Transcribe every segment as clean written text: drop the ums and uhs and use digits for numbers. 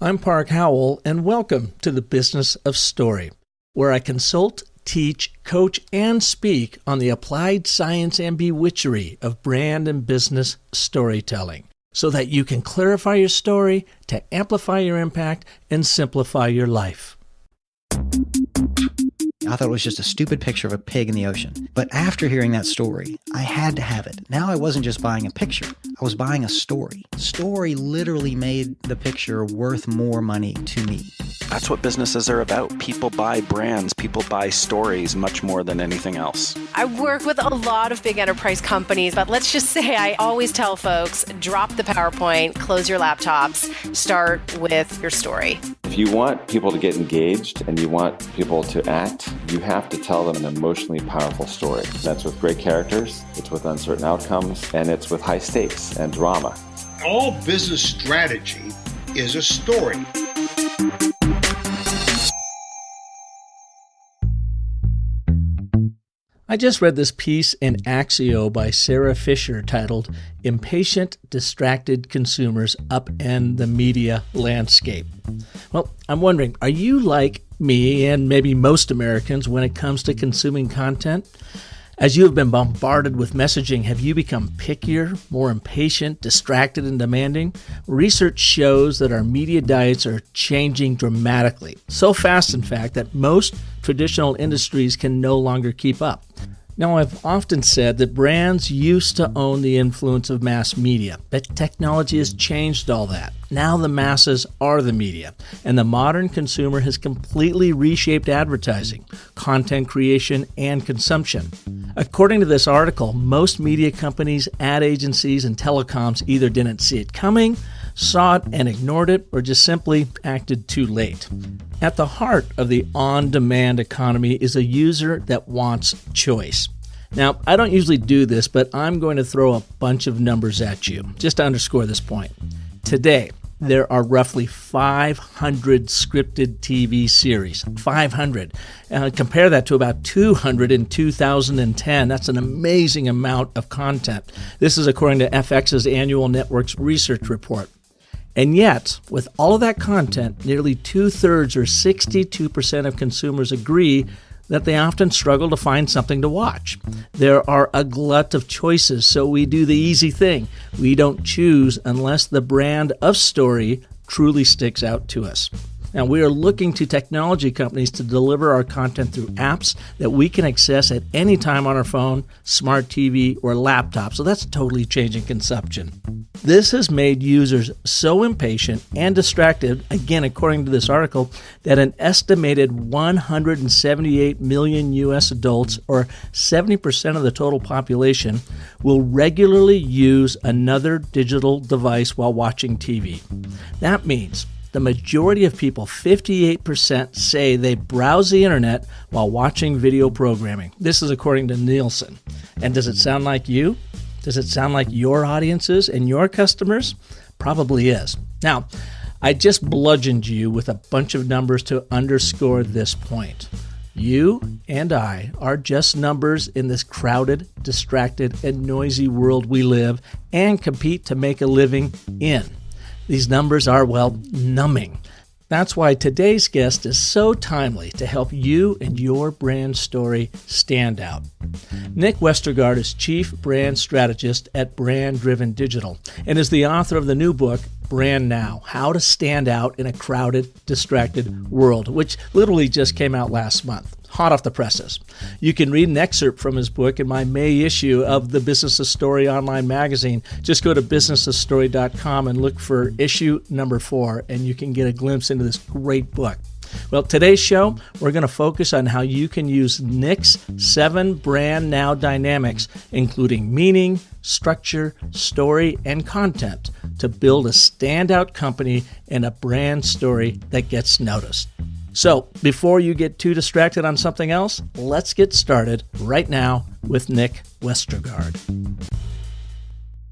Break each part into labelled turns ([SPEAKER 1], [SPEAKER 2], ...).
[SPEAKER 1] I'm Park Howell, and welcome to the Business of Story, where I consult, teach, coach, and speak on the applied science and bewitchery of brand and business storytelling, so that you can clarify your story to amplify your impact and simplify your life.
[SPEAKER 2] I thought it was just a stupid picture of a pig in the ocean. But after hearing that story, I had to have it. Now I wasn't just buying a picture. I was buying a story. Story literally made the picture worth more money to me.
[SPEAKER 3] That's what businesses are about. People buy brands. People buy stories much more than anything else.
[SPEAKER 4] I work with a lot of big enterprise companies, but let's just say I always tell folks, drop the PowerPoint, close your laptops, start with your story.
[SPEAKER 5] If you want people to get engaged and you want people to act, you have to tell them an emotionally powerful story. That's with great characters, it's with uncertain outcomes, and it's with high stakes and drama.
[SPEAKER 6] All business strategy is a story.
[SPEAKER 1] I just read this piece in Axio by Sarah Fisher titled Impatient, Distracted Consumers Upend the Media Landscape. Well, I'm wondering, are you like me and maybe most Americans when it comes to consuming content? As you have been bombarded with messaging, have you become pickier, more impatient, distracted, and demanding? Research shows that our media diets are changing dramatically. So fast, in fact, that most traditional industries can no longer keep up. Now, I've often said that brands used to own the influence of mass media, but technology has changed all that. Now the masses are the media, and the modern consumer has completely reshaped advertising, content creation, and consumption. According to this article, most media companies, ad agencies, and telecoms either didn't see it coming, saw it and ignored it, or just simply acted too late. At the heart of the on-demand economy is a user that wants choice. Now, I don't usually do this, but I'm going to throw a bunch of numbers at you, just to underscore this point. Today, there are roughly 500 scripted TV series. 500. Compare that to about 200 in 2010. That's an amazing amount of content. This is according to FX's annual Networks Research Report. And yet, with all of that content, nearly 2/3 or 62% of consumers agree that they often struggle to find something to watch. There are a glut of choices, so we do the easy thing. We don't choose unless the brand of story truly sticks out to us. Now, we are looking to technology companies to deliver our content through apps that we can access at any time on our phone, smart TV, or laptop. So that's totally changing consumption. This has made users so impatient and distracted, again, according to this article, that an estimated 178 million U.S. adults, or 70% of the total population, will regularly use another digital device while watching TV. That means the majority of people, 58%, say they browse the internet while watching video programming. This is according to Nielsen. And does it sound like you? Does it sound like your audiences and your customers? Probably is. Now, I just bludgeoned you with a bunch of numbers to underscore this point. You and I are just numbers in this crowded, distracted, and noisy world we live and compete to make a living in. These numbers are, well, numbing. That's why today's guest is so timely to help you and your brand story stand out. Nick Westergaard is Chief Brand Strategist at Brand Driven Digital and is the author of the new book, Brand Now: How to Stand Out in a Crowded, Distracted World, which literally just came out last month. Hot off the presses. You can read an excerpt from his book in my May issue of the Business of Story online magazine. Just go to businessofstory.com and look for issue number 4, and you can get a glimpse into this great book. Well, today's show, we're going to focus on how you can use Nick's 7 Brand Now dynamics, including meaning, structure, story, and content, to build a standout company and a brand story that gets noticed. So, before you get too distracted on something else, let's get started right now with Nick Westergaard.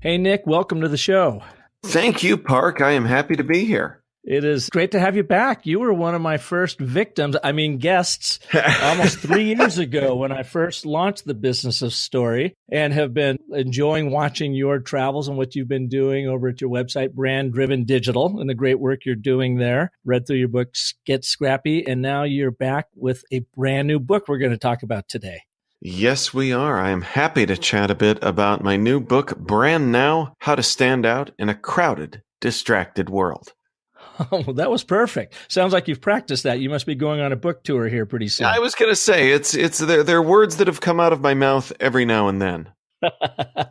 [SPEAKER 1] Hey, Nick, welcome to the show.
[SPEAKER 5] Thank you, Park. I am happy to be here.
[SPEAKER 1] It is great to have you back. You were one of my first guests, almost 3 years ago when I first launched the business of story, and have been enjoying watching your travels and what you've been doing over at your website, Brand Driven Digital, and the great work you're doing there. Read through your book, Get Scrappy, and now you're back with a brand new book we're going to talk about today.
[SPEAKER 7] Yes, we are. I am happy to chat a bit about my new book, Brand Now: How to Stand Out in a Crowded, Distracted World.
[SPEAKER 1] Oh, that was perfect. Sounds like you've practiced that. You must be going on a book tour here pretty soon.
[SPEAKER 7] I was going to say, they're words that have come out of my mouth every now and then.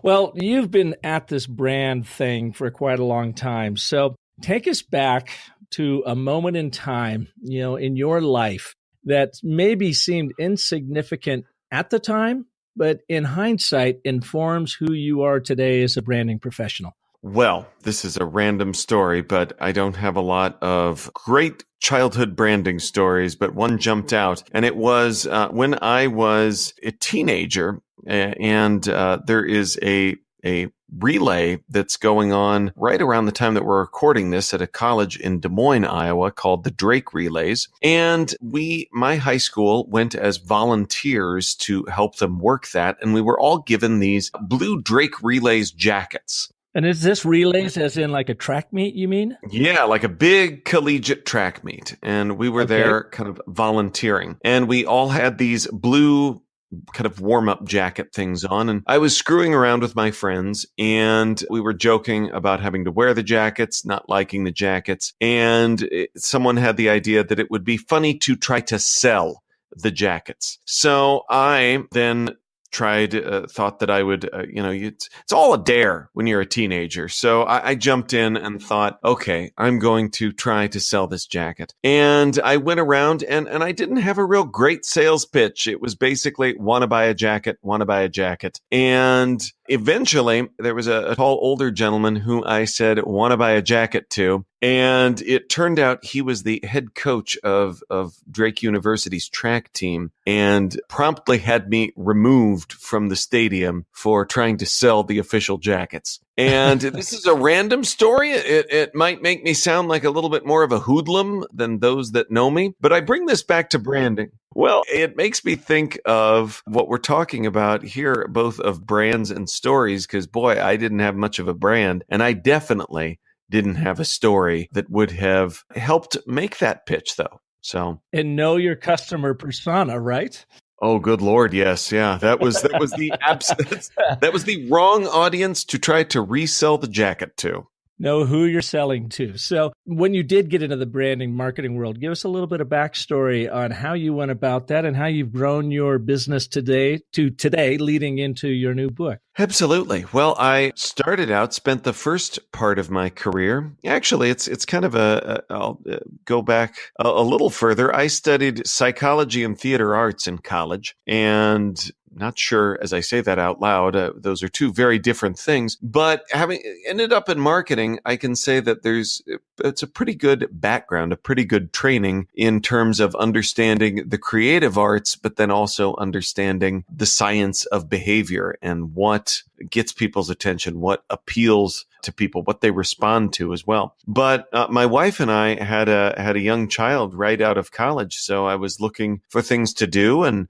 [SPEAKER 1] Well, you've been at this brand thing for quite a long time. So take us back to a moment in time, in your life that maybe seemed insignificant at the time, but in hindsight informs who you are today as a branding professional.
[SPEAKER 7] Well, this is a random story, but I don't have a lot of great childhood branding stories, but one jumped out. And it was when I was a teenager, and there is a relay that's going on right around the time that we're recording this at a college in Des Moines, Iowa, called the Drake Relays. And my high school went as volunteers to help them work that. And we were all given these blue Drake Relays jackets.
[SPEAKER 1] And is this relays as in like a track meet, you mean?
[SPEAKER 7] Yeah, like a big collegiate track meet. And we were there kind of volunteering. And we all had these blue kind of warm-up jacket things on. And I was screwing around with my friends, and we were joking about having to wear the jackets, not liking the jackets. And someone had the idea that it would be funny to try to sell the jackets. So I then thought that I would, it's all a dare when you're a teenager. So I jumped in and thought, okay, I'm going to try to sell this jacket. And I went around and I didn't have a real great sales pitch. It was basically, want to buy a jacket. And eventually there was a tall older gentleman who I said, want to buy a jacket to. And it turned out he was the head coach of Drake University's track team, and promptly had me removed from the stadium for trying to sell the official jackets. And this is a random story. It might make me sound like a little bit more of a hoodlum than those that know me, but I bring this back to branding. Well, it makes me think of what we're talking about here, both of brands and stories, because boy, I didn't have much of a brand, and I definitely didn't have a story that would have helped make that pitch, though. So,
[SPEAKER 1] and know your customer persona, right?
[SPEAKER 7] Oh, good Lord, yes, yeah. That was the that was the wrong audience to try to resell the jacket to.
[SPEAKER 1] Know who you're selling to. So when you did get into the branding marketing world, give us a little bit of backstory on how you went about that and how you've grown your business today leading into your new book.
[SPEAKER 7] Absolutely. Well, I spent the first part of my career. Actually, it's kind of I'll go back a little further. I studied psychology and theater arts in college, and not sure as I say that out loud, those are two very different things, but having ended up in marketing, I can say that it's a pretty good background, a pretty good training in terms of understanding the creative arts, but then also understanding the science of behavior and what gets people's attention, what appeals to people, what they respond to as well. But my wife and I had a young child right out of college, so I was looking for things to do, and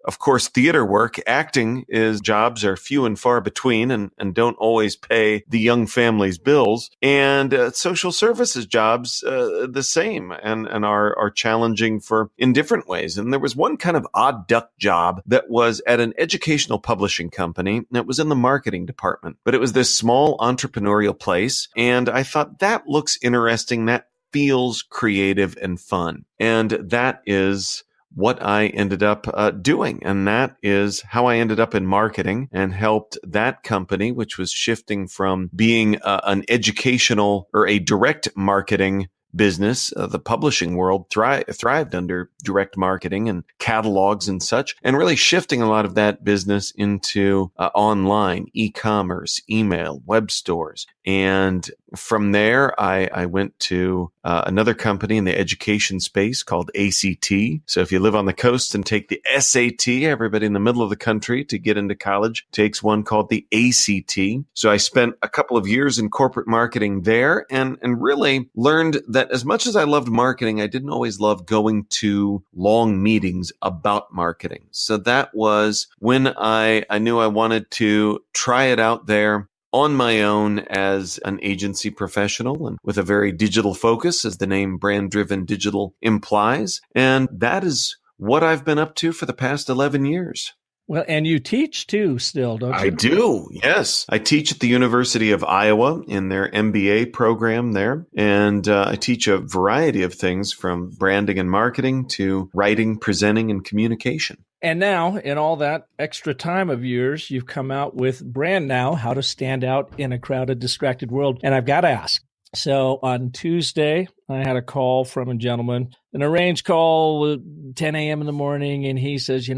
[SPEAKER 7] of course, theater work, acting jobs are few and far between and don't always pay the young family's bills. And social services jobs, the same and are challenging in different ways. And there was one kind of odd duck job that was at an educational publishing company, and it was in the marketing department. But it was this small entrepreneurial place. And I thought, that looks interesting. That feels creative and fun. And that is what I ended up doing. And that is how I ended up in marketing and helped that company, which was shifting from being an educational or a direct marketing business, the publishing world thrived under direct marketing and catalogs and such, and really shifting a lot of that business into online, e-commerce, email, web stores. And from there, I went to another company in the education space called ACT. So if you live on the coast and take the SAT, everybody in the middle of the country to get into college takes one called the ACT. So I spent a couple of years in corporate marketing there and really learned that as much as I loved marketing, I didn't always love going to long meetings about marketing. So that was when I knew I wanted to try it out there on my own as an agency professional and with a very digital focus, as the name Brand Driven Digital implies. And that is what I've been up to for the past 11 years.
[SPEAKER 1] Well, and you teach too still, don't you?
[SPEAKER 7] I do, yes. I teach at the University of Iowa in their MBA program there. And I teach a variety of things from branding and marketing to writing, presenting, and communication.
[SPEAKER 1] And now, in all that extra time of yours, you've come out with Brand Now, How to Stand Out in a Crowded, Distracted World. And I've got to ask. So on Tuesday, I had a call from a gentleman, an arranged call at 10 a.m. in the morning. And he says,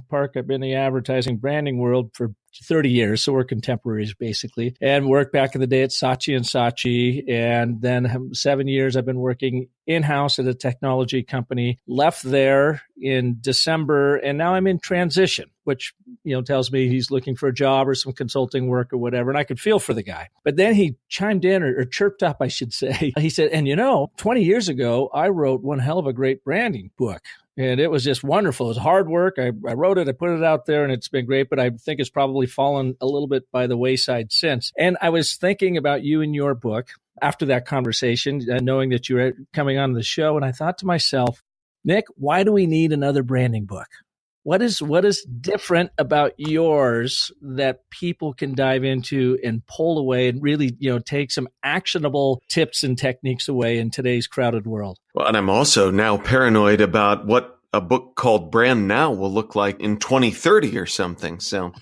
[SPEAKER 1] Park, I've been in the advertising branding world for 30 years. So we're contemporaries, basically, and worked back in the day at Saatchi & Saatchi. And then 7 years I've been working in-house at a technology company, left there in December. And now I'm in transition, which, tells me he's looking for a job or some consulting work or whatever. And I could feel for the guy. But then he chimed in or chirped up, I should say. He said, and 20 years ago, I wrote one hell of a great branding book. And it was just wonderful. It was hard work. I wrote it, I put it out there, and it's been great, but I think it's probably fallen a little bit by the wayside since. And I was thinking about you and your book after that conversation, knowing that you were coming on the show. And I thought to myself, Nick, why do we need another branding book? What is different about yours that people can dive into and pull away and really, take some actionable tips and techniques away in today's crowded world?
[SPEAKER 7] Well, and I'm also now paranoid about what a book called Brand Now will look like in 2030 or something. So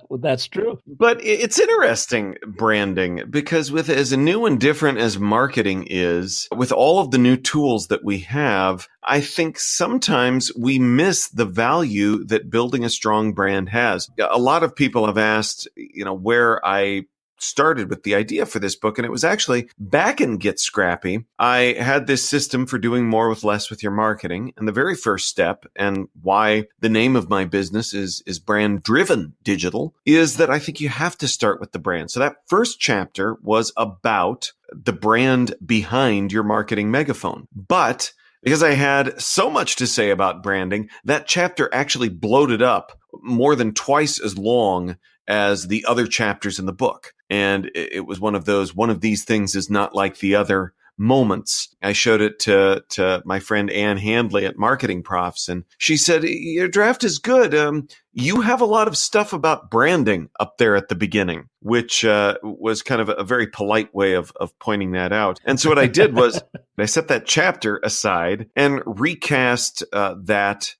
[SPEAKER 1] well, that's true.
[SPEAKER 7] But it's interesting, branding, because with as new and different as marketing is, with all of the new tools that we have, I think sometimes we miss the value that building a strong brand has. A lot of people have asked, where I started with the idea for this book, and it was actually back in Get Scrappy. I had this system for doing more with less with your marketing. And the very first step, and why the name of my business is Brand Driven Digital, is that I think you have to start with the brand. So that first chapter was about the brand behind your marketing megaphone. But because I had so much to say about branding, that chapter actually bloated up more than twice as long as the other chapters in the book. And it was one of these things is not like the other moments. I showed it to my friend Ann Handley at Marketing Profs, and she said, your draft is good. You have a lot of stuff about branding up there at the beginning, which was kind of a very polite way of pointing that out. And so what I did was I set that chapter aside and recast that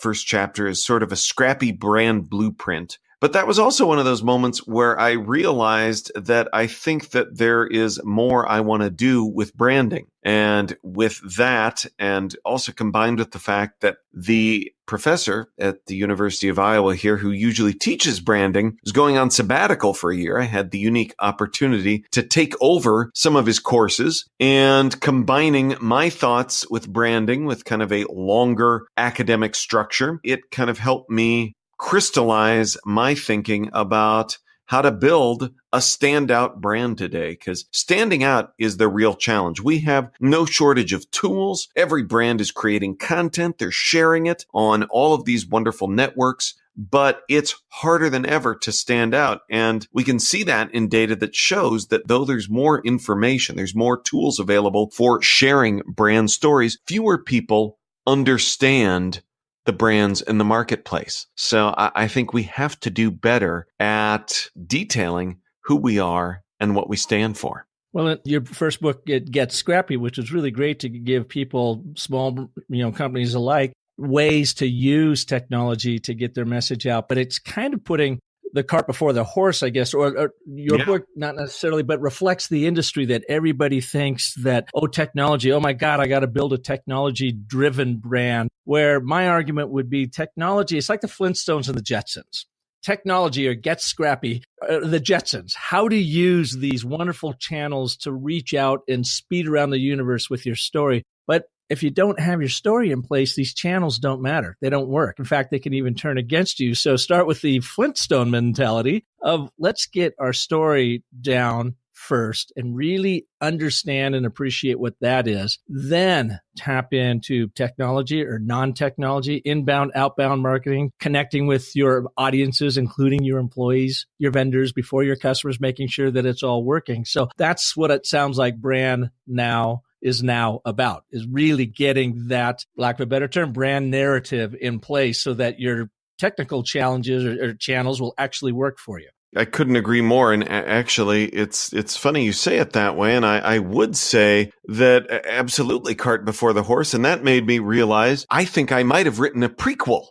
[SPEAKER 7] first chapter as sort of a scrappy brand blueprint. But that was also one of those moments where I realized that I think that there is more I want to do with branding. And with that, and also combined with the fact that the professor at the University of Iowa here, who usually teaches branding, is going on sabbatical for a year, I had the unique opportunity to take over some of his courses, and combining my thoughts with branding with kind of a longer academic structure, it kind of helped me crystallize my thinking about how to build a standout brand today, because standing out is the real challenge. We have no shortage of tools. Every brand is creating content. They're sharing it on all of these wonderful networks, but it's harder than ever to stand out. And we can see that in data that shows that though there's more information, there's more tools available for sharing brand stories, fewer people understand the brands in the marketplace. So I think we have to do better at detailing who we are and what we stand for.
[SPEAKER 1] Well, your first book, it Gets Scrappy, which is really great to give people, small companies alike, ways to use technology to get their message out. But it's kind of putting the cart before the horse, I guess, or your book, not necessarily, but reflects the industry that everybody thinks that, technology, oh my God, I got to build a technology-driven brand, where my argument would be technology, it's like the Flintstones and the Jetsons. Technology or get scrappy, the Jetsons, how to use these wonderful channels to reach out and speed around the universe with your story. But if you don't have your story in place, these channels don't matter. They don't work. In fact, they can even turn against you. So start with the Flintstone mentality of let's get our story down first and really understand and appreciate what that is. Then tap into technology or non-technology, inbound, outbound marketing, connecting with your audiences, including your employees, your vendors, before your customers, making sure that it's all working. So that's what it sounds like Brand Now is now about, is really getting that, lack of a better term, brand narrative in place so that your technical challenges or channels will actually work for you.
[SPEAKER 7] I couldn't agree more. And actually, it's funny you say it that way. And I would say that absolutely cart before the horse. And that made me realize I think I might have written a prequel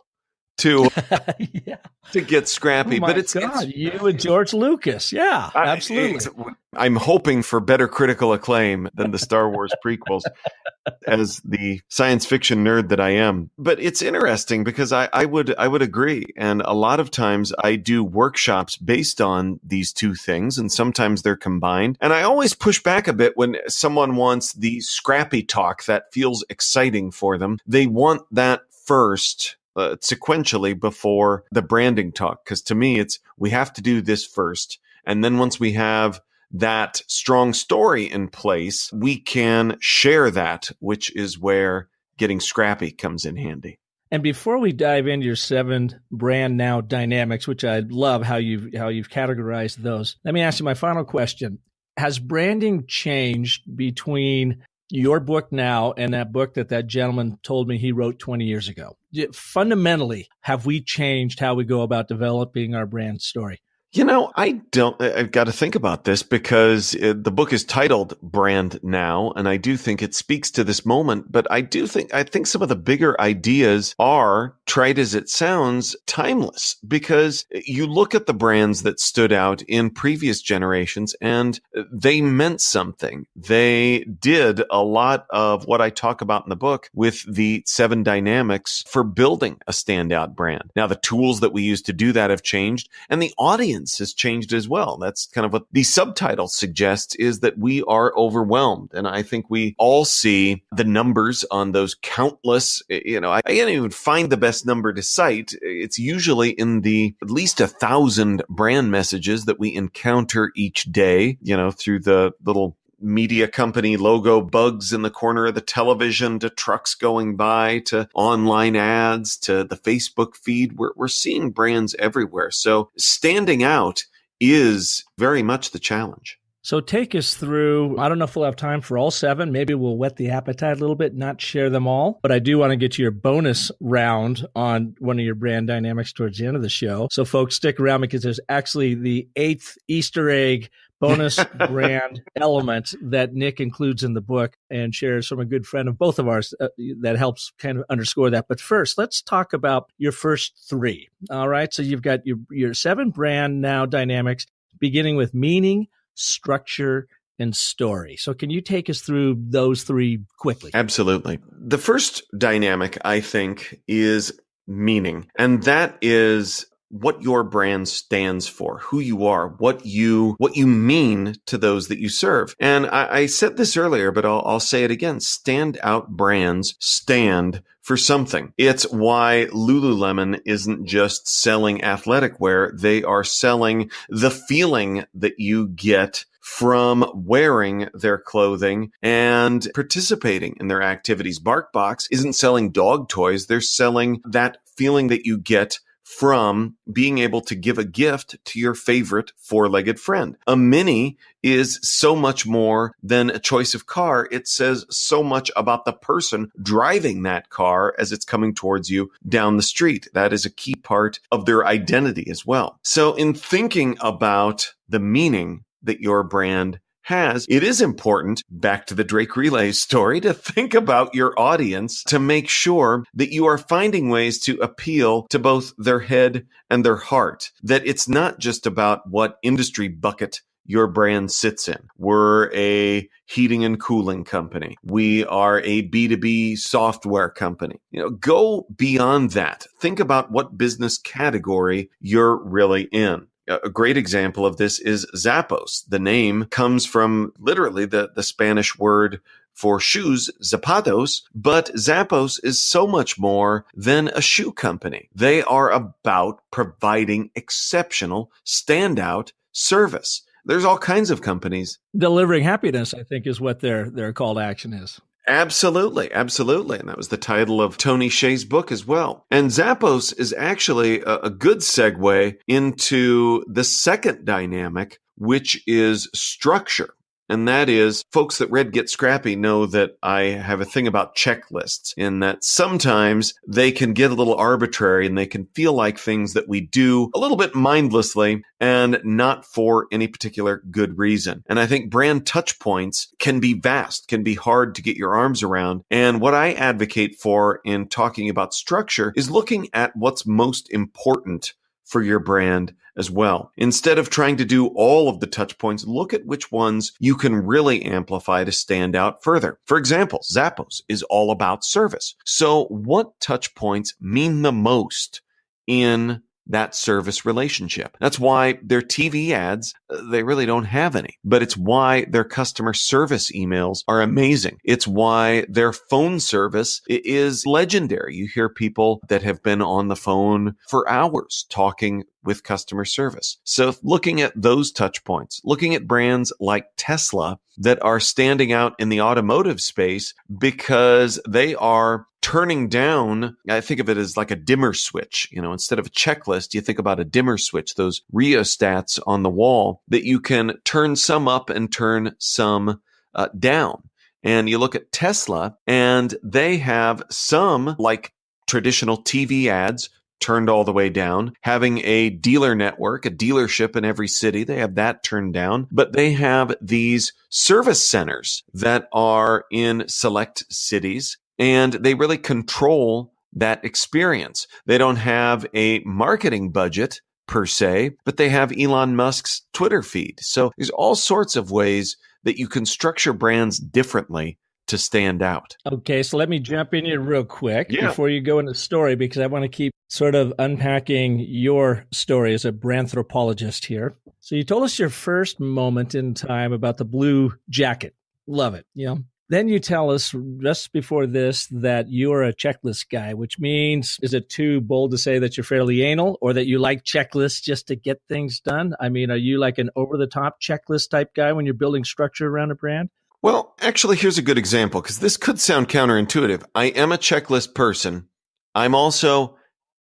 [SPEAKER 7] to to Get Scrappy.
[SPEAKER 1] Oh my God, you and George Lucas. Yeah, absolutely.
[SPEAKER 7] I'm hoping for better critical acclaim than the Star Wars prequels as the science fiction nerd that I am. But it's interesting because I would agree. And a lot of times I do workshops based on these two things, and sometimes they're combined. And I always push back a bit when someone wants the scrappy talk that feels exciting for them. They want that first, sequentially, before the branding talk. Because to me, we have to do this first. And then once we have that strong story in place, we can share that, which is where getting scrappy comes in handy.
[SPEAKER 1] And before we dive into your 7 brand now dynamics, which I love how you've categorized those, let me ask you my final question. Has branding changed between your book now and that book that gentleman told me he wrote 20 years ago? Fundamentally, have we changed how we go about developing our brand story?
[SPEAKER 7] I've got to think about this because the book is titled Brand Now, and I do think it speaks to this moment, but I think some of the bigger ideas are, trite as it sounds, timeless, because you look at the brands that stood out in previous generations and they meant something. They did a lot of what I talk about in the book with the 7 dynamics for building a standout brand. Now, the tools that we use to do that have changed, and the audience has changed as well. That's kind of what the subtitle suggests, is that we are overwhelmed. And I think we all see the numbers on those countless, I can't even find the best number to cite. It's usually in the at least 1,000 brand messages that we encounter each day, through the little media company logo bugs in the corner of the television, to trucks going by, to online ads, to the Facebook feed. We're seeing brands everywhere. So standing out is very much the challenge.
[SPEAKER 1] So take us through, I don't know if we'll have time for all 7. Maybe we'll whet the appetite a little bit, not share them all. But I do want to get to your bonus round on one of your brand dynamics towards the end of the show. So folks, stick around because there's actually the 8th Easter egg bonus brand element that Nick includes in the book and shares from a good friend of both of ours that helps kind of underscore that. But first, let's talk about your first 3. All right. So you've got your 7 brand now dynamics, beginning with meaning, structure, and story. So can you take us through those 3 quickly?
[SPEAKER 7] Absolutely. The first dynamic, I think, is meaning. And that is what your brand stands for, who you are, what you mean to those that you serve. And I said this earlier, but I'll say it again. Standout brands stand for something. It's why Lululemon isn't just selling athletic wear. They are selling the feeling that you get from wearing their clothing and participating in their activities. BarkBox isn't selling dog toys. They're selling that feeling that you get from being able to give a gift to your favorite 4-legged friend. A Mini is so much more than a choice of car. It says so much about the person driving that car as it's coming towards you down the street. That is a key part of their identity as well. So in thinking about the meaning that your brand has, it is important, back to the Drake Relay story, to think about your audience to make sure that you are finding ways to appeal to both their head and their heart, that it's not just about what industry bucket your brand sits in. We're a heating and cooling company. We are a B2B software company. Go beyond that. Think about what business category you're really in. A great example of this is Zappos. The name comes from literally the Spanish word for shoes, zapatos, but Zappos is so much more than a shoe company. They are about providing exceptional, standout service. There's all kinds of companies.
[SPEAKER 1] Delivering happiness, I think, is what their call to action is.
[SPEAKER 7] Absolutely, absolutely. And that was the title of Tony Hsieh's book as well. And Zappos is actually a good segue into the second dynamic, which is structure. And that is, folks that read Get Scrappy know that I have a thing about checklists, in that sometimes they can get a little arbitrary and they can feel like things that we do a little bit mindlessly and not for any particular good reason. And I think brand touch points can be vast, can be hard to get your arms around. And what I advocate for in talking about structure is looking at what's most important for your brand as well. Instead of trying to do all of the touch points, look at which ones you can really amplify to stand out further. For example, Zappos is all about service. So what touch points mean the most in that service relationship? That's why their TV ads, they really don't have any, but it's why their customer service emails are amazing. It's why their phone service is legendary. You hear people that have been on the phone for hours talking with customer service. So looking at those touch points, looking at brands like Tesla that are standing out in the automotive space because they are turning down, I think of it as like a dimmer switch. Instead of a checklist, you think about a dimmer switch, those rheostats on the wall that you can turn some up and turn some down. And you look at Tesla and they have some, like traditional TV ads, turned all the way down, having a dealer network, a dealership in every city. They have that turned down, but they have these service centers that are in select cities, and they really control that experience. They don't have a marketing budget per se, but they have Elon Musk's Twitter feed. So there's all sorts of ways that you can structure brands differently to stand out.
[SPEAKER 1] Okay, so let me jump in here real quick before you go into the story, because I want to keep sort of unpacking your story as a brand anthropologist here. So you told us your first moment in time about the blue jacket. Love it. Then you tell us just before this that you're a checklist guy, which means, is it too bold to say that you're fairly anal or that you like checklists just to get things done? I mean, are you like an over-the-top checklist type guy when you're building structure around a brand?
[SPEAKER 7] Well, actually, here's a good example, because this could sound counterintuitive. I am a checklist person. I'm also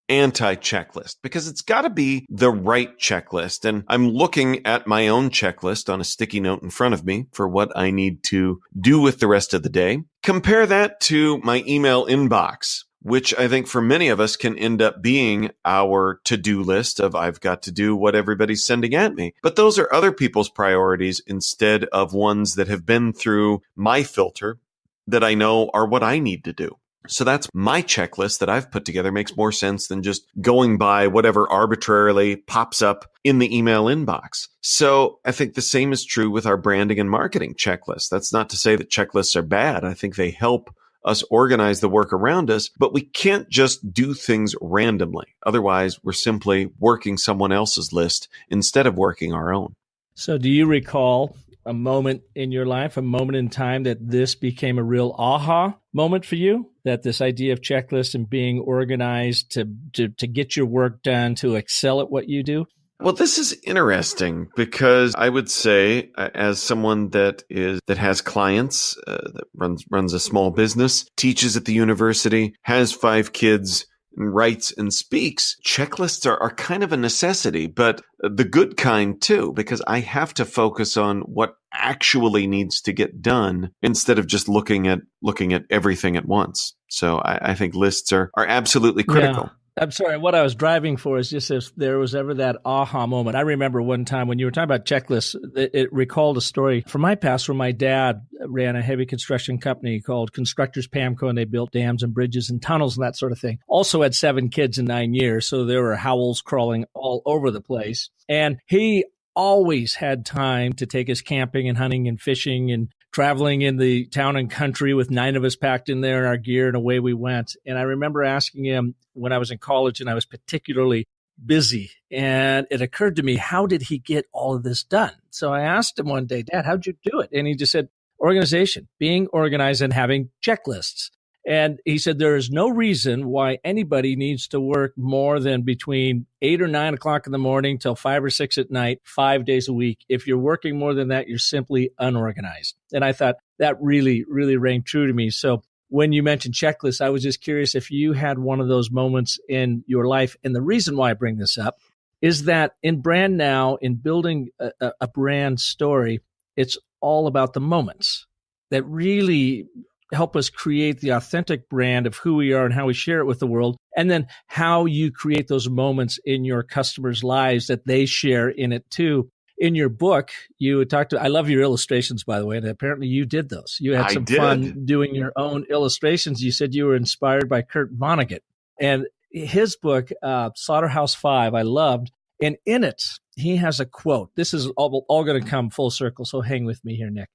[SPEAKER 7] anti-checklist, because it's got to be the right checklist. And I'm looking at my own checklist on a sticky note in front of me for what I need to do with the rest of the day. Compare that to my email inbox, which I think for many of us can end up being our to-do list of I've got to do what everybody's sending at me. But those are other people's priorities instead of ones that have been through my filter that I know are what I need to do. So that's my checklist that I've put together. Makes more sense than just going by whatever arbitrarily pops up in the email inbox. So I think the same is true with our branding and marketing checklist. That's not to say that checklists are bad. I think they help us organize the work around us, but we can't just do things randomly. Otherwise, we're simply working someone else's list instead of working our own.
[SPEAKER 1] So do you recall a moment in your life, a moment in time that this became a real aha moment for you? That this idea of checklists and being organized to get your work done, to excel at what you do?
[SPEAKER 7] Well, this is interesting because I would say, as someone that has clients, that runs a small business, teaches at the university, has 5 kids, and writes and speaks, checklists are kind of a necessity, but the good kind too, because I have to focus on what actually needs to get done instead of just looking at everything at once. So I think lists are absolutely critical.
[SPEAKER 1] I'm sorry. What I was driving for is just if there was ever that aha moment. I remember one time when you were talking about checklists, it recalled a story from my past where my dad ran a heavy construction company called Constructors Pamco, and they built dams and bridges and tunnels and that sort of thing. Also had 7 kids in 9 years. So there were Howells crawling all over the place. And he always had time to take us camping and hunting and fishing and traveling in the town and country with 9 of us packed in there in our gear, and away we went. And I remember asking him when I was in college and I was particularly busy, and it occurred to me, how did he get all of this done? So I asked him one day, Dad, how'd you do it? And he just said, organization, being organized and having checklists. And he said, there is no reason why anybody needs to work more than between 8 or 9 o'clock in the morning till 5 or 6 at night, 5 days a week. If you're working more than that, you're simply unorganized. And I thought that really, really rang true to me. So when you mentioned checklists, I was just curious if you had one of those moments in your life. And the reason why I bring this up is that in Brand Now, in building a brand story, it's all about the moments that really help us create the authentic brand of who we are and how we share it with the world, and then how you create those moments in your customers' lives that they share in it too. In your book, you talked to, I love your illustrations, by the way, and apparently you did those. You had some fun doing your own illustrations. You said you were inspired by Kurt Vonnegut. And his book, Slaughterhouse-Five, I loved. And in it, he has a quote. This is all going to come full circle, so hang with me here, Nick.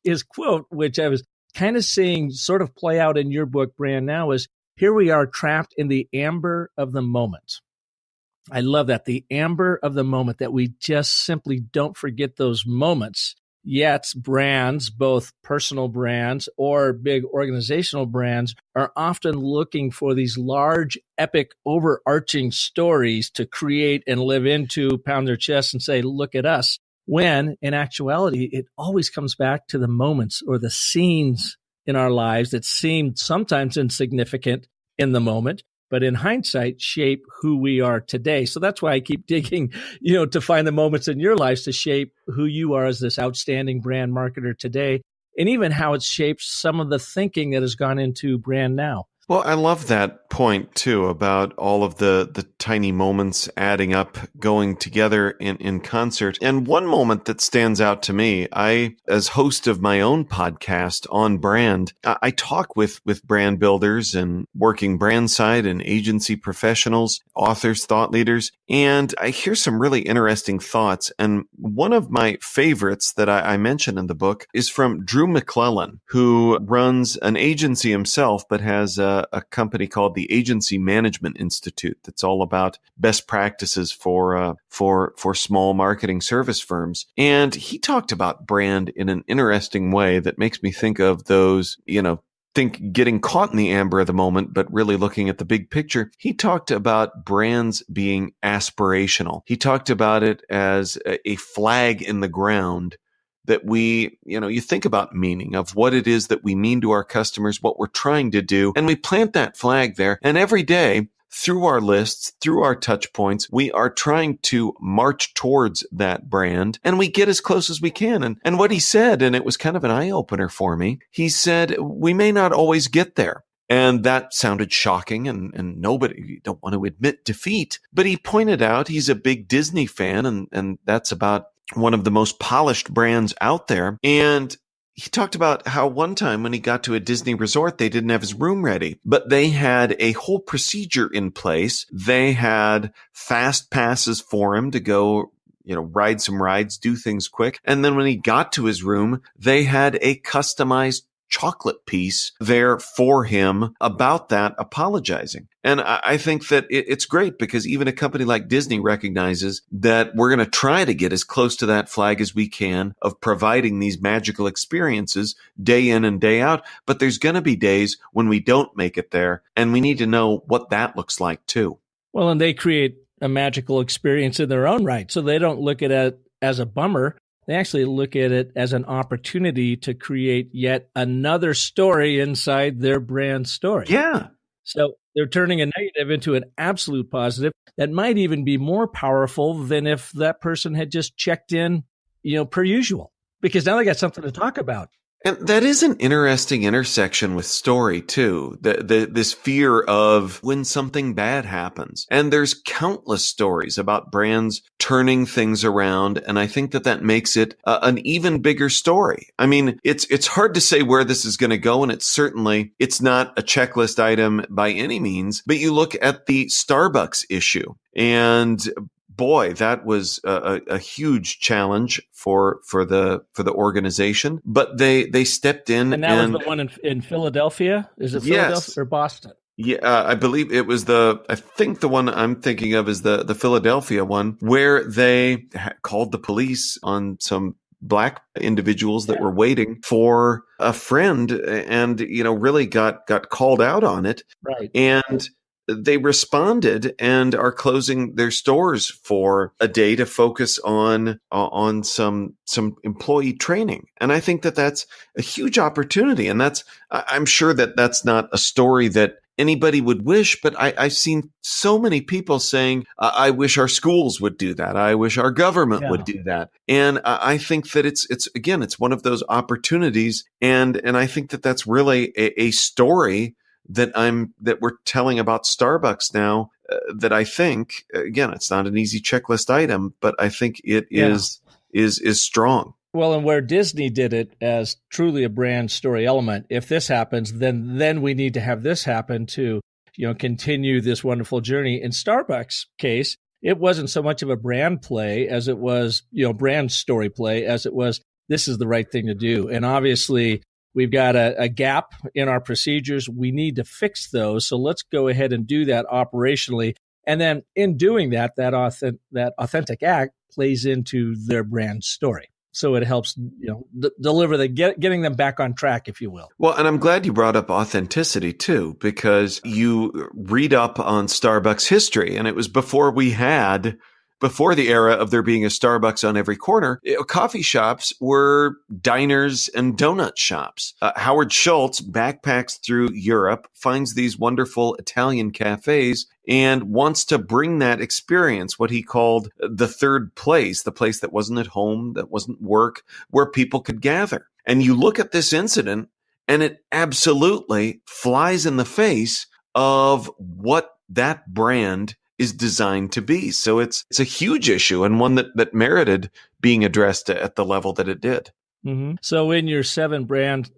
[SPEAKER 1] His quote, which I was kind of seeing sort of play out in your book, Brand Now, is here we are trapped in the amber of the moment. I love that, the amber of the moment, that we just simply don't forget those moments. Yet brands, both personal brands or big organizational brands, are often looking for these large, epic, overarching stories to create and live into, pound their chest and say, look at us. When in actuality, it always comes back to the moments or the scenes in our lives that seem sometimes insignificant in the moment, but in hindsight shape who we are today. So that's why I keep digging, to find the moments in your lives to shape who you are as this outstanding brand marketer today, and even how it shapes some of the thinking that has gone into Brand Now.
[SPEAKER 7] Well, I love that point, too, about all of the tiny moments adding up, going together in concert. And one moment that stands out to me, as host of my own podcast, On Brand, I talk with brand builders and working brand side and agency professionals, authors, thought leaders, and I hear some really interesting thoughts. And one of my favorites that I mention in the book is from Drew McClellan, who runs an agency himself, but has a company called the Agency Management Institute that's all about best practices for small marketing service firms. And he talked about brand in an interesting way that makes me think of those, think getting caught in the amber of the moment, but really looking at the big picture. He talked about brands being aspirational. He talked about it as a flag in the ground that we, you think about meaning of what it is that we mean to our customers, what we're trying to do, and we plant that flag there. And every day, through our lists, through our touch points, we are trying to march towards that brand, and we get as close as we can. And what he said, and it was kind of an eye-opener for me, he said, we may not always get there. And that sounded shocking, and nobody don't want to admit defeat. But he pointed out he's a big Disney fan, and that's about one of the most polished brands out there. And he talked about how one time when he got to a Disney resort, they didn't have his room ready, but they had a whole procedure in place. They had fast passes for him to go, ride some rides, do things quick. And then when he got to his room, they had a customized chocolate piece there for him about that, apologizing. And I think that it's great because even a company like Disney recognizes that we're going to try to get as close to that flag as we can of providing these magical experiences day in and day out. But there's going to be days when we don't make it there, and we need to know what that looks like too.
[SPEAKER 1] Well, and they create a magical experience in their own right. So they don't look at it as a bummer. They actually look at it as an opportunity to create yet another story inside their brand story.
[SPEAKER 7] Yeah.
[SPEAKER 1] So they're turning a negative into an absolute positive that might even be more powerful than if that person had just checked in, per usual, because now they got something to talk about.
[SPEAKER 7] And that is an interesting intersection with story too. This fear of when something bad happens. And there's countless stories about brands turning things around. And I think that makes it an even bigger story. I mean, it's hard to say where this is going to go. And it's not a checklist item by any means, but you look at the Starbucks issue and boy, that was a huge challenge for the organization, but they stepped in.
[SPEAKER 1] And that was the one in Philadelphia? Is it Philadelphia or Boston?
[SPEAKER 7] Yeah, I believe it was I think the one I'm thinking of is the Philadelphia one, where they called the police on some Black individuals that were waiting for a friend and, really got called out on it.
[SPEAKER 1] Right.
[SPEAKER 7] And they responded and are closing their stores for a day to focus on some employee training. And I think that's a huge opportunity. And I'm sure that's not a story that anybody would wish, but I've seen so many people saying, I wish our schools would do that. I wish our government would do that. And I think that it's one of those opportunities. And I think that's really a story that we're telling about Starbucks now, that I think, again, it's not an easy checklist item, but I think it is strong.
[SPEAKER 1] Well, and where Disney did it as truly a brand story element, if this happens, then we need to have this happen to, continue this wonderful journey. In Starbucks' case, it wasn't so much of a brand play as it was, brand story play as it was, this is the right thing to do. And obviously, we've got a gap in our procedures. We need to fix those. So let's go ahead and do that operationally. And then in doing that authentic act plays into their brand story. So it helps, deliver getting them back on track, if you will.
[SPEAKER 7] Well, and I'm glad you brought up authenticity too, because you read up on Starbucks history, and it was before the era of there being a Starbucks on every corner. Coffee shops were diners and donut shops. Howard Schultz backpacks through Europe, finds these wonderful Italian cafes, and wants to bring that experience, what he called the third place, the place that wasn't at home, that wasn't work, where people could gather. And you look at this incident, and it absolutely flies in the face of what that brand is designed to be. So it's a huge issue, and one that merited being addressed at the level that it did.
[SPEAKER 1] Mm-hmm. So in your 7 brand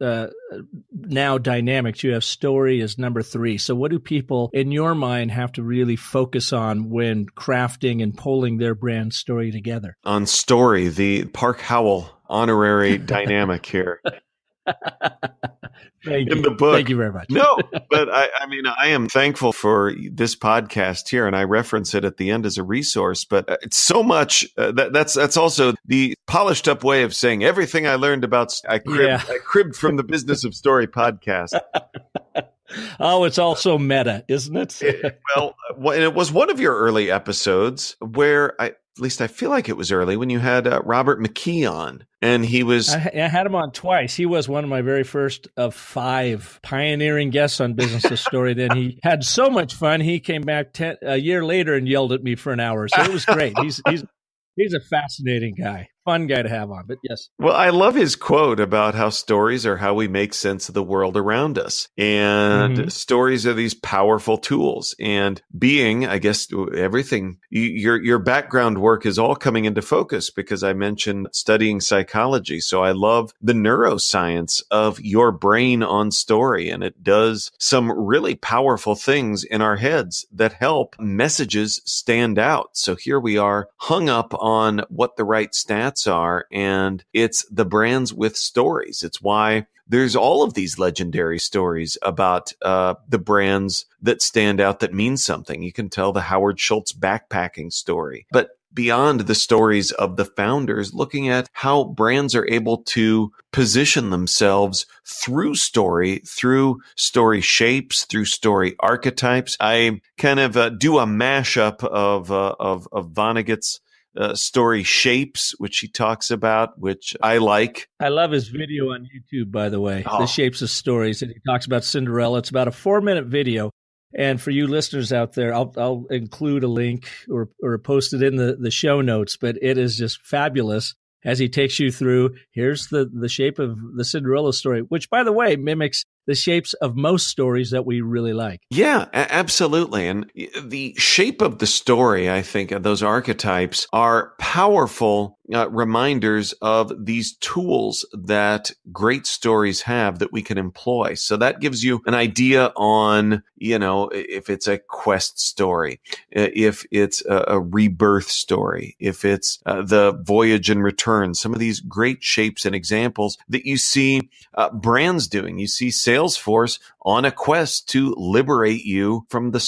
[SPEAKER 1] now dynamics, you have story as number 3. So what do people in your mind have to really focus on when crafting and pulling their brand story together?
[SPEAKER 7] On story, the Park Howell honorary dynamic here.
[SPEAKER 1] Thank
[SPEAKER 7] in
[SPEAKER 1] you.
[SPEAKER 7] The book.
[SPEAKER 1] Thank you very much.
[SPEAKER 7] No, but I am thankful for this podcast here, and I reference it at the end as a resource. But it's so much that's also the polished up way of saying everything I learned about. I cribbed from the Business of Story podcast.
[SPEAKER 1] Oh, it's also meta, isn't it?
[SPEAKER 7] Well, it was one of your early episodes where at least I feel like it was early when you had Robert McKee on, and he was.
[SPEAKER 1] I had him on twice. He was one of my very first of 5 pioneering guests on Business of Story. Then he had so much fun. He came back a year later and yelled at me for an hour. So it was great. He's a fascinating guy. Fun guy to have on, but yes.
[SPEAKER 7] Well, I love his quote about how stories are how we make sense of the world around us. And stories are these powerful tools. And being, I guess, everything, your background work is all coming into focus because I mentioned studying psychology. So I love the neuroscience of your brain on story. And it does some really powerful things in our heads that help messages stand out. So here we are hung up on what the right stats are, and it's the brands with stories. It's why there's all of these legendary stories about the brands that stand out, that mean something. You can tell the Howard Schultz backpacking story, but beyond the stories of the founders, looking at how brands are able to position themselves through story shapes, through story archetypes. I kind of do a mashup of Vonnegut's story shapes, which he talks about, which I like.
[SPEAKER 1] I love his video on YouTube, by the way, The Shapes of Stories. And he talks about Cinderella. It's about a 4-minute video. And for you listeners out there, I'll include a link or post it in the show notes, but it is just fabulous. as he takes you through, here's the shape of the Cinderella story, which, by the way, mimics the shapes of most stories that we really like.
[SPEAKER 7] Yeah, absolutely. And the shape of the story, I think, of those archetypes are powerful reminders of these tools that great stories have that we can employ. So that gives you an idea on, if it's a quest story, if it's a rebirth story, if it's the voyage and return, some of these great shapes and examples that you see brands doing. You see Salesforce on a quest to liberate you from the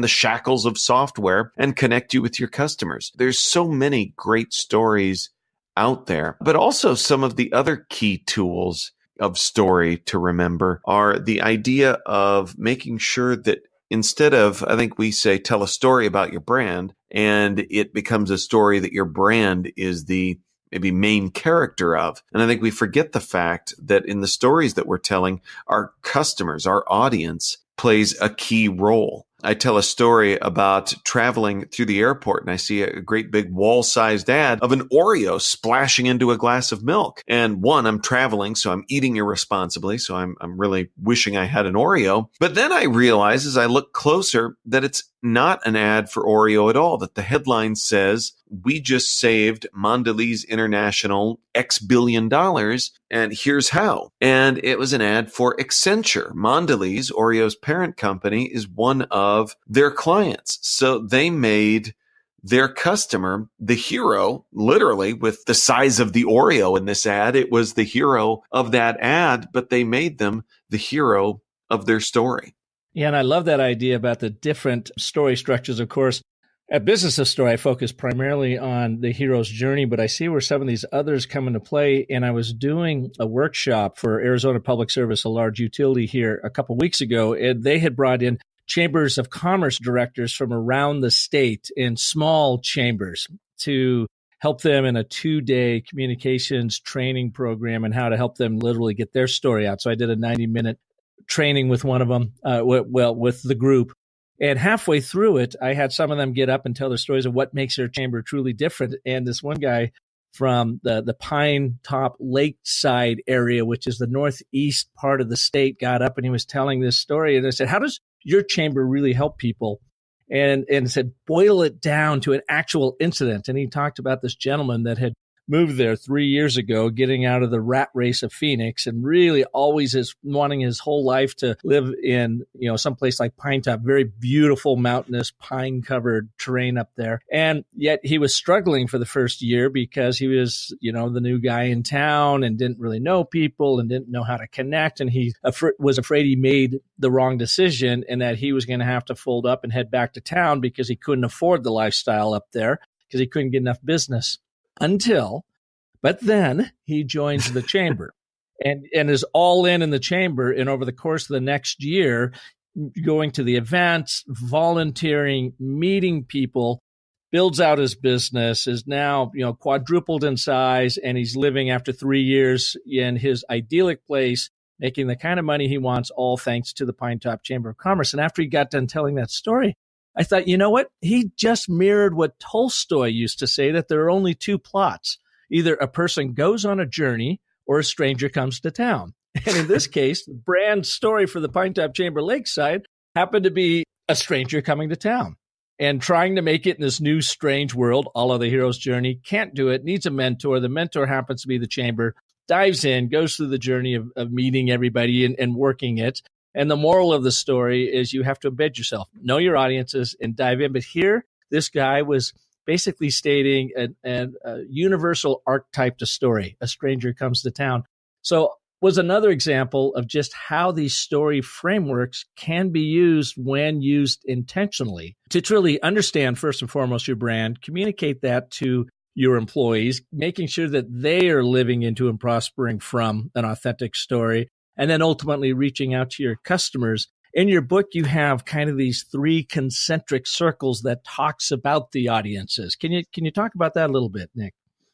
[SPEAKER 7] shackles of software and connect you with your customers. There's so many great stories out there, but also some of the other key tools of story to remember are the idea of making sure that instead of, I think we say, tell a story about your brand, and it becomes a story that your brand is the maybe main character of. And I think we forget the fact that in the stories that we're telling, our customers, our audience plays a key role. I tell a story about traveling through the airport and I see a great big wall-sized ad of an Oreo splashing into a glass of milk. And one, I'm traveling, so I'm eating irresponsibly. So I'm really wishing I had an Oreo. But then I realize as I look closer that it's not an ad for Oreo at all, that the headline says, "We just saved Mondelez International X billion dollars, and here's how." And it was an ad for Accenture. Mondelez, Oreo's parent company, is one of their clients. So they made their customer the hero, literally with the size of the Oreo in this ad. It was the hero of that ad, but they made them the hero of their story.
[SPEAKER 1] Yeah, and I love that idea about the different story structures. Of course, at Business of Story, I focus primarily on the hero's journey, but I see where some of these others come into play. And I was doing a workshop for Arizona Public Service, a large utility here, a couple of weeks ago, and they had brought in chambers of commerce directors from around the state in small chambers to help them in a 2-day communications training program and how to help them literally get their story out. So I did a 90-minute training with one of them, with the group. And halfway through it, I had some of them get up and tell their stories of what makes their chamber truly different. And this one guy from the Pine Top Lakeside area, which is the northeast part of the state, got up and he was telling this story. And I said, "How does your chamber really help people?" And said, "Boil it down to an actual incident." And he talked about this gentleman that had moved there 3 years ago, getting out of the rat race of Phoenix, and really always is wanting his whole life to live in, someplace like Pine Top, very beautiful, mountainous, pine-covered terrain up there. And yet he was struggling for the first year because he was, the new guy in town and didn't really know people and didn't know how to connect. And he was afraid he made the wrong decision and that he was going to have to fold up and head back to town because he couldn't afford the lifestyle up there because he couldn't get enough business. But then he joins the chamber and is all in the chamber. And over the course of the next year, going to the events, volunteering, meeting people, builds out his business, is now, quadrupled in size. And he's living after 3 years in his idyllic place, making the kind of money he wants, all thanks to the Pine Top Chamber of Commerce. And after he got done telling that story, I thought, you know what? He just mirrored what Tolstoy used to say, that there are only two plots. Either a person goes on a journey or a stranger comes to town. And in this case, the brand story for the Pine Top Chamber Lakeside happened to be a stranger coming to town and trying to make it in this new strange world, a la the hero's journey. Can't do it, needs a mentor. The mentor happens to be the chamber, dives in, goes through the journey of meeting everybody and working it. And the moral of the story is you have to embed yourself, know your audiences, and dive in. But here, this guy was basically stating a universal archetype to story. A stranger comes to town. So was another example of just how these story frameworks can be used when used intentionally to truly understand, first and foremost, your brand, communicate that to your employees, making sure that they are living into and prospering from an authentic story, and then ultimately reaching out to your customers. In your book, you have kind of these 3 concentric circles that talks about the audiences. Can you talk about that a little bit, Nick?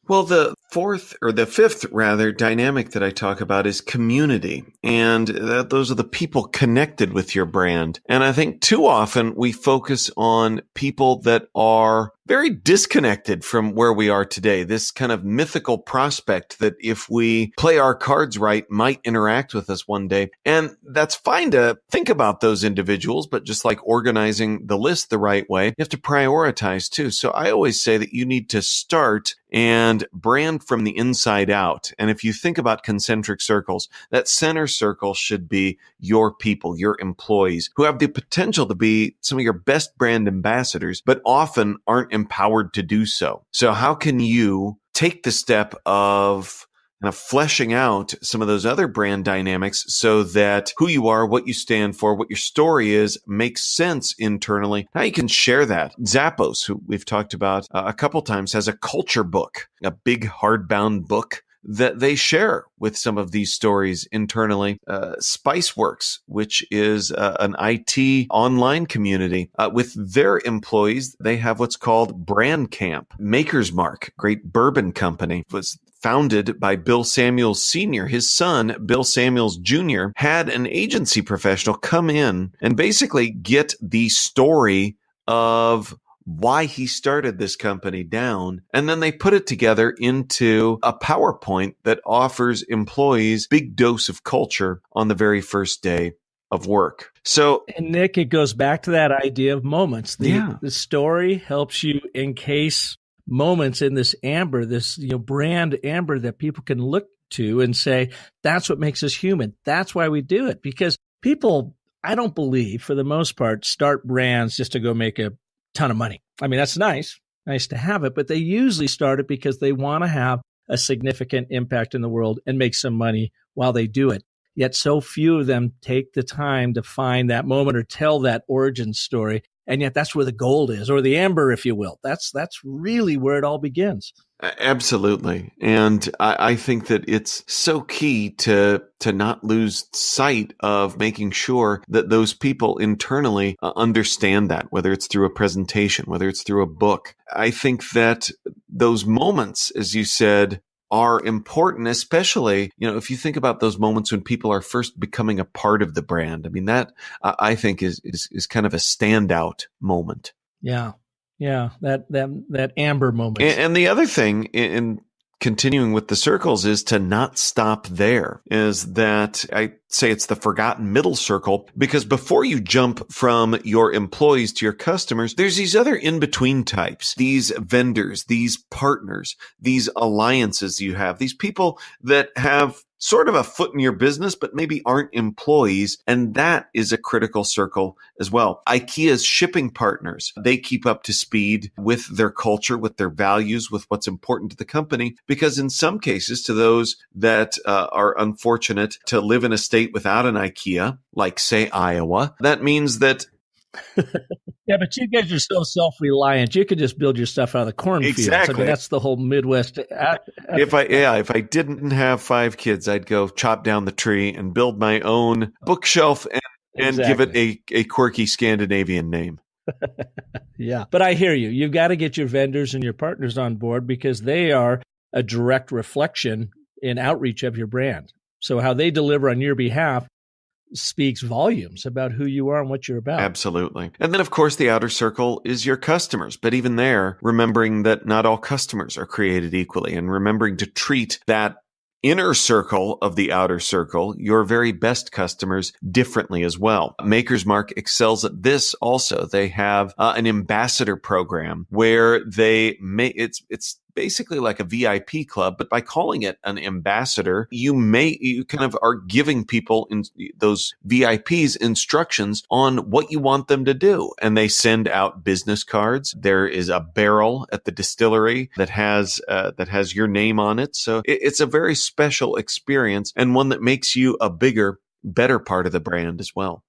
[SPEAKER 7] Well, the the fifth dynamic that I talk about is community. And those are the people connected with your brand. And I think too often we focus on people that are very disconnected from where we are today. This kind of mythical prospect that if we play our cards right, might interact with us one day. And that's fine to think about those individuals, but just like organizing the list the right way, you have to prioritize too. So I always say that you need to start and brand from the inside out. And if you think about concentric circles, that center circle should be your people, your employees, who have the potential to be some of your best brand ambassadors, but often aren't empowered to do so. So how can you take the step of kind of fleshing out some of those other brand dynamics so that who you are, what you stand for, what your story is, makes sense internally? How you can share that. Zappos, who we've talked about a couple times, has a culture book, a big hardbound book that they share with some of these stories internally. Spiceworks, which is an IT online community, with their employees, they have what's called Brand Camp. Maker's Mark, great bourbon company, was founded by Bill Samuels Sr. His son, Bill Samuels Jr., had an agency professional come in and basically get the story of why he started this company down. And then they put it together into a PowerPoint that offers employees big dose of culture on the very first day of work. So,
[SPEAKER 1] and Nick, it goes back to that idea of moments. The story helps you encase moments in this amber, this brand amber that people can look to and say, that's what makes us human. That's why we do it. Because people, I don't believe, for the most part, start brands just to go make a ton of money. I mean, that's nice to have it, but they usually start it because they want to have a significant impact in the world and make some money while they do it. Yet so few of them take the time to find that moment or tell that origin story. And yet that's where the gold is, or the amber, if you will. That's really where it all begins.
[SPEAKER 7] Absolutely. And I think that it's so key to not lose sight of making sure that those people internally understand that, whether it's through a presentation, whether it's through a book. I think that those moments, as you said, are important, especially, if you think about those moments when people are first becoming a part of the brand. I mean, that I think is kind of a standout moment.
[SPEAKER 1] Yeah. Yeah. That amber moment.
[SPEAKER 7] And the other thing in continuing with the circles is to not stop there, is that I say it's the forgotten middle circle, because before you jump from your employees to your customers, there's these other in-between types, these vendors, these partners, these alliances you have, these people that have sort of a foot in your business, but maybe aren't employees. And that is a critical circle as well. IKEA's shipping partners, they keep up to speed with their culture, with their values, with what's important to the company, because in some cases, to those that are unfortunate to live in a state without an IKEA, like say Iowa, that means that
[SPEAKER 1] yeah, but you guys are so self-reliant. You could just build your stuff out of the cornfields.
[SPEAKER 7] Exactly.
[SPEAKER 1] I mean, that's the whole Midwest.
[SPEAKER 7] If I didn't have 5 kids, I'd go chop down the tree and build my own bookshelf and give it a quirky Scandinavian name.
[SPEAKER 1] Yeah, but I hear you. You've got to get your vendors and your partners on board, because they are a direct reflection in outreach of your brand. So how they deliver on your behalf speaks volumes about who you are and what you're about.
[SPEAKER 7] Absolutely. And then, of course, the outer circle is your customers. But even there, remembering that not all customers are created equally, and remembering to treat that inner circle of the outer circle, your very best customers, differently as well. Maker's Mark excels at this also. They have an ambassador program where they it's basically like a VIP club, but by calling it an ambassador, you kind of are giving people in those VIPs instructions on what you want them to do. And they send out business cards. There is a barrel at the distillery that has your name on it. So it's a very special experience, and one that makes you a bigger, better part of the brand as well.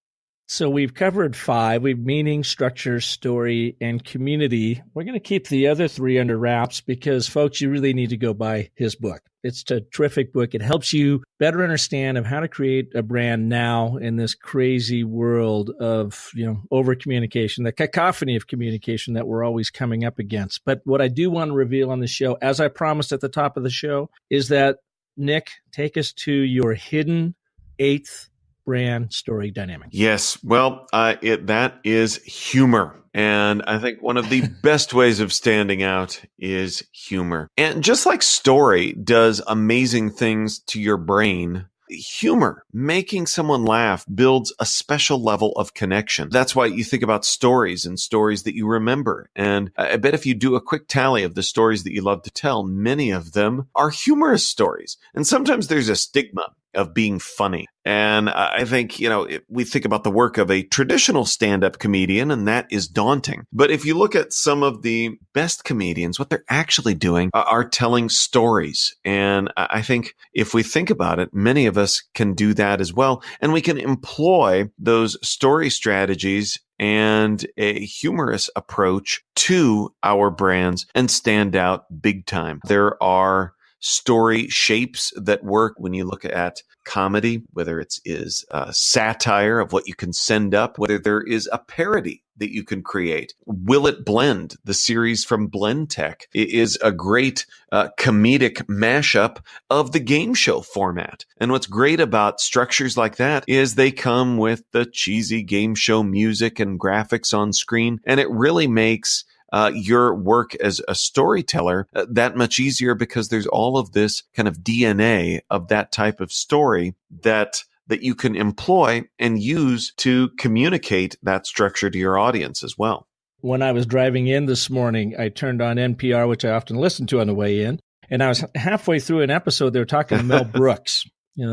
[SPEAKER 1] So we've covered 5. We've meaning, structure, story, and community. We're going to keep the other 3 under wraps because, folks, you really need to go buy his book. It's a terrific book. It helps you better understand of how to create a brand now in this crazy world of, over communication, the cacophony of communication that we're always coming up against. But what I do want to reveal on the show, as I promised at the top of the show, is that, Nick, take us to your hidden 8th brand story dynamic.
[SPEAKER 7] Yes. Well, that is humor. And I think one of the best ways of standing out is humor. And just like story does amazing things to your brain, humor, making someone laugh, builds a special level of connection. That's why you think about stories and stories that you remember. And I bet if you do a quick tally of the stories that you love to tell, many of them are humorous stories. And sometimes there's a stigma of being funny. And I think, we think about the work of a traditional stand-up comedian, and that is daunting. But if you look at some of the best comedians, what they're actually doing are telling stories. And I think if we think about it, many of us can do that as well. And we can employ those story strategies and a humorous approach to our brands and stand out big time. There are story shapes that work when you look at comedy, whether it is satire of what you can send up, whether there is a parody that you can create. Will It Blend, the series from Blend Tech, is a great comedic mashup of the game show format. And what's great about structures like that is they come with the cheesy game show music and graphics on screen, and it really makes your work as a storyteller that much easier because there's all of this kind of DNA of that type of story that you can employ and use to communicate that structure to your audience as well.
[SPEAKER 1] When I was driving in this morning, I turned on NPR, which I often listen to on the way in, and I was halfway through an episode. They were talking to Mel Brooks,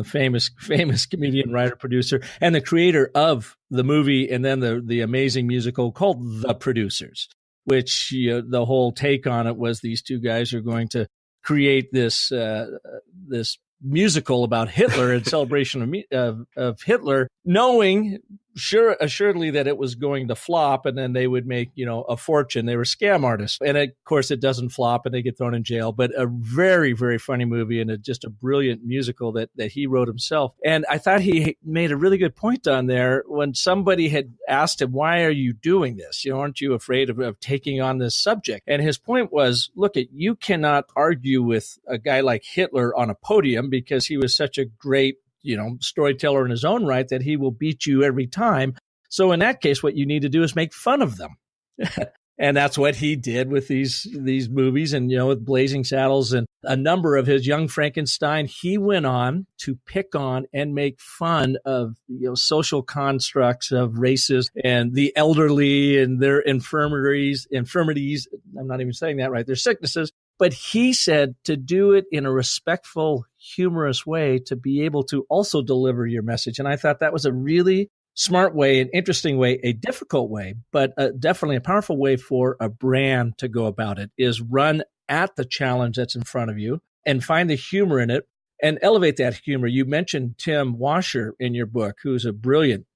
[SPEAKER 1] famous comedian, writer, producer, and the creator of the movie and then the amazing musical called The Producers, which the whole take on it was these 2 guys are going to create this musical about Hitler in celebration of Hitler, knowing assuredly that it was going to flop, and then they would make a fortune. They were scam artists, and of course it doesn't flop, and they get thrown in jail. But a very, very funny movie and just a brilliant musical that he wrote himself. And I thought he made a really good point on there when somebody had asked him, "Why are you doing this? Aren't you afraid of taking on this subject?" And his point was, look, you cannot argue with a guy like Hitler on a podium because he was such a great storyteller in his own right that he will beat you every time. So in that case, what you need to do is make fun of them. And that's what he did with these movies and, with Blazing Saddles and a number of his Young Frankenstein. He went on to pick on and make fun of, social constructs of races and the elderly and their infirmities. I'm not even saying that right. Their sicknesses. But he said to do it in a respectful, humorous way to be able to also deliver your message. And I thought that was a really smart way, an interesting way, a difficult way, but definitely a powerful way for a brand to go about it is run at the challenge that's in front of you and find the humor in it and elevate that humor. You mentioned Tim Washer in your book, who's a brilliant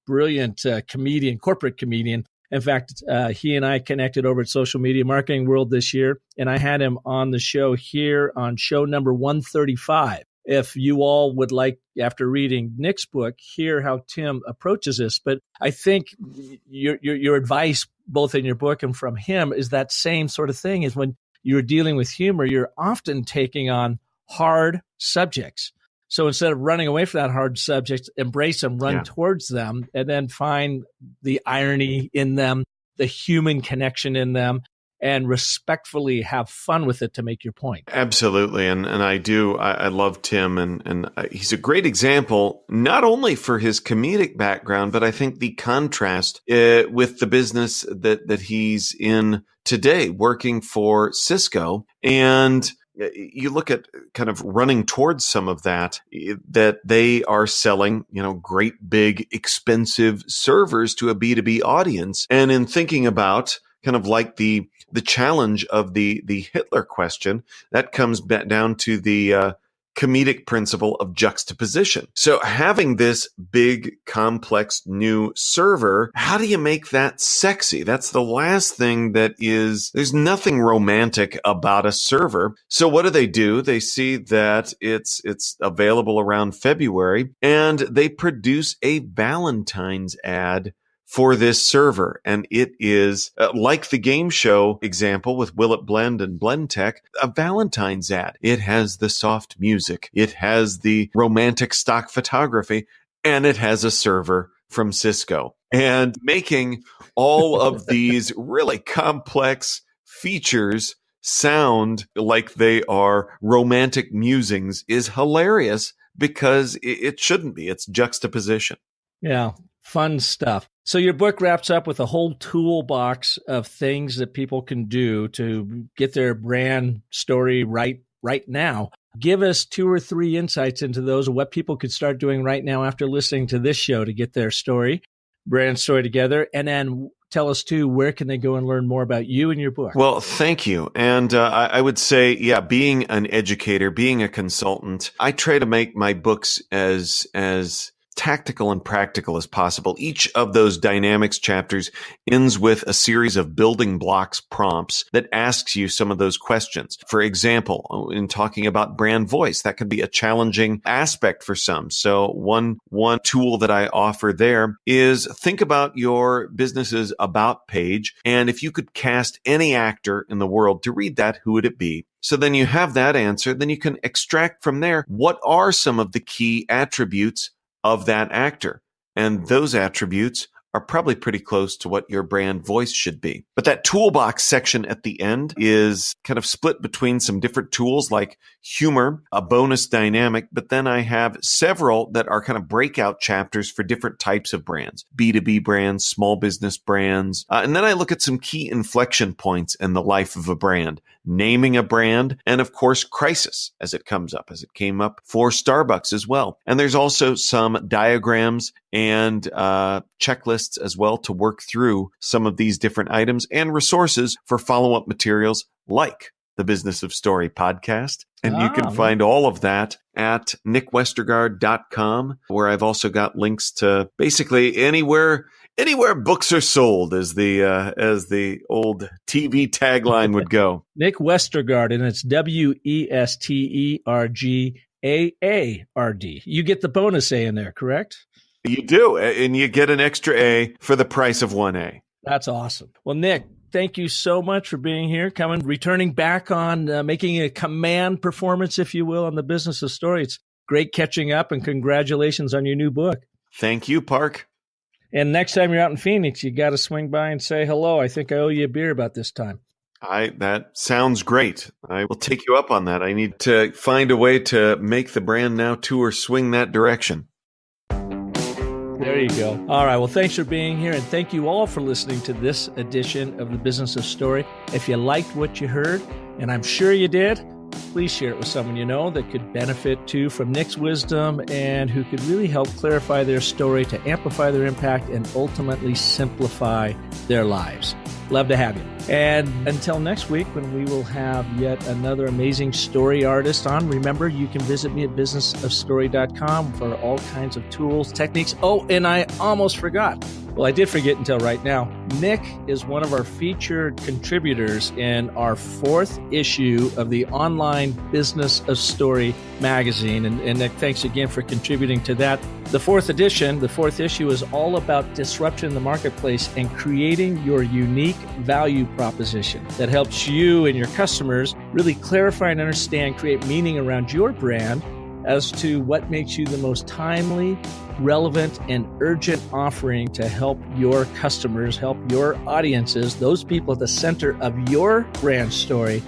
[SPEAKER 1] comedian, corporate comedian. In fact, he and I connected over at Social Media Marketing World this year, and I had him on the show here on show number 135. If you all would like, after reading Nick's book, hear how Tim approaches this. But I think your advice, both in your book and from him, is that same sort of thing, is when you're dealing with humor, you're often taking on hard subjects. So instead of running away from that hard subject, embrace them, run towards them, and then find the irony in them, the human connection in them, and respectfully have fun with it to make your point.
[SPEAKER 7] Absolutely. And I love Tim, and he's a great example, not only for his comedic background, but I think the contrast with the business that he's in today, working for Cisco. And you look at kind of running towards some of that they are selling, great, big, expensive servers to a B2B audience. And in thinking about kind of like the challenge of the Hitler question, that comes back down to the comedic principle of juxtaposition. So having this big, complex new server, how do you make that sexy? That's the last thing there's nothing romantic about a server. So what do? They see that it's available around February, and they produce a Valentine's ad for this server. And it is like the game show example with Will It Blend and Blendtec, a Valentine's ad. It has the soft music. It has the romantic stock photography, and it has a server from Cisco. And making all of these really complex features sound like they are romantic musings is hilarious, because it shouldn't be. It's juxtaposition.
[SPEAKER 1] Yeah, fun stuff. So your book wraps up with a whole toolbox of things that people can do to get their brand story right now. Give us 2 or 3 insights into those, of what people could start doing right now after listening to this show to get their brand story together. And then tell us, too, where can they go and learn more about you and your book?
[SPEAKER 7] Well, thank you. And I would say, being an educator, being a consultant, I try to make my books as tactical and practical as possible. Each of those dynamics chapters ends with a series of building blocks prompts that asks you some of those questions. For example, in talking about brand voice, that could be a challenging aspect for some. So one tool that I offer there is think about your business's about page, and if you could cast any actor in the world to read that, who would it be? So then you have that answer. Then you can extract from there, what are some of the key attributes of that actor? And those attributes are probably pretty close to what your brand voice should be. But that toolbox section at the end is kind of split between some different tools like humor, a bonus dynamic, but then I have several that are kind of breakout chapters for different types of brands, B2B brands, small business brands. And then I look at some key inflection points in the life of a brand, naming a brand, and of course, crisis as it comes up, as it came up for Starbucks as well. And there's also some diagrams and checklists as well to work through some of these different items, and resources for follow-up materials like the Business of Story podcast. And you can find all of that at nickwestergaard.com, where I've also got links to basically anywhere books are sold, as the old TV tagline would go.
[SPEAKER 1] Nick Westergaard, and it's Westergaard. You get the bonus A in there, correct?
[SPEAKER 7] You do, and you get an extra A for the price of one A.
[SPEAKER 1] That's awesome. Well, Nick, thank you so much for being here, returning back on making a command performance, if you will, on the Business of Story. It's great catching up, and congratulations on your new book.
[SPEAKER 7] Thank you, Park. And
[SPEAKER 1] next time you're out in Phoenix, you got to swing by and say hello. I think I owe you a beer about this time.
[SPEAKER 7] That sounds great. I will take you up on that. I need to find a way to make the Brand Now tour swing that direction.
[SPEAKER 1] There you go. All right. Well, thanks for being here, and thank you all for listening to this edition of the Business of Story. If you liked what you heard, and I'm sure you did, please share it with someone you know that could benefit too from Nick's wisdom, and who could really help clarify their story to amplify their impact and ultimately simplify their lives. Love to have you. And until next week, when we will have yet another amazing story artist on, remember, you can visit me at businessofstory.com for all kinds of tools, techniques. Oh, and I almost forgot. Well, I did forget until right now. Nick is one of our featured contributors in our 4th issue of the online Business of Story magazine. And Nick, thanks again for contributing to that. The 4th edition, the 4th issue, is all about disruption in the marketplace and creating your unique value proposition that helps you and your customers really clarify and understand, create meaning around your brand as to what makes you the most timely, relevant, and urgent offering to help your customers, help your audiences, those people at the center of your brand story,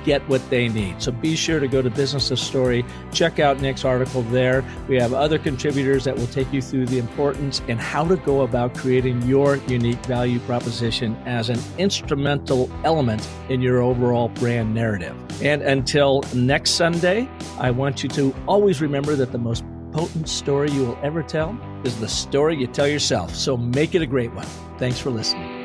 [SPEAKER 1] get what they need. So be sure to go to Business of Story, check out Nick's article there. We have other contributors that will take you through the importance and how to go about creating your unique value proposition as an instrumental element in your overall brand narrative. And until next Sunday, I want you to always remember that the most potent story you will ever tell is the story you tell yourself. So make it a great one. Thanks for listening.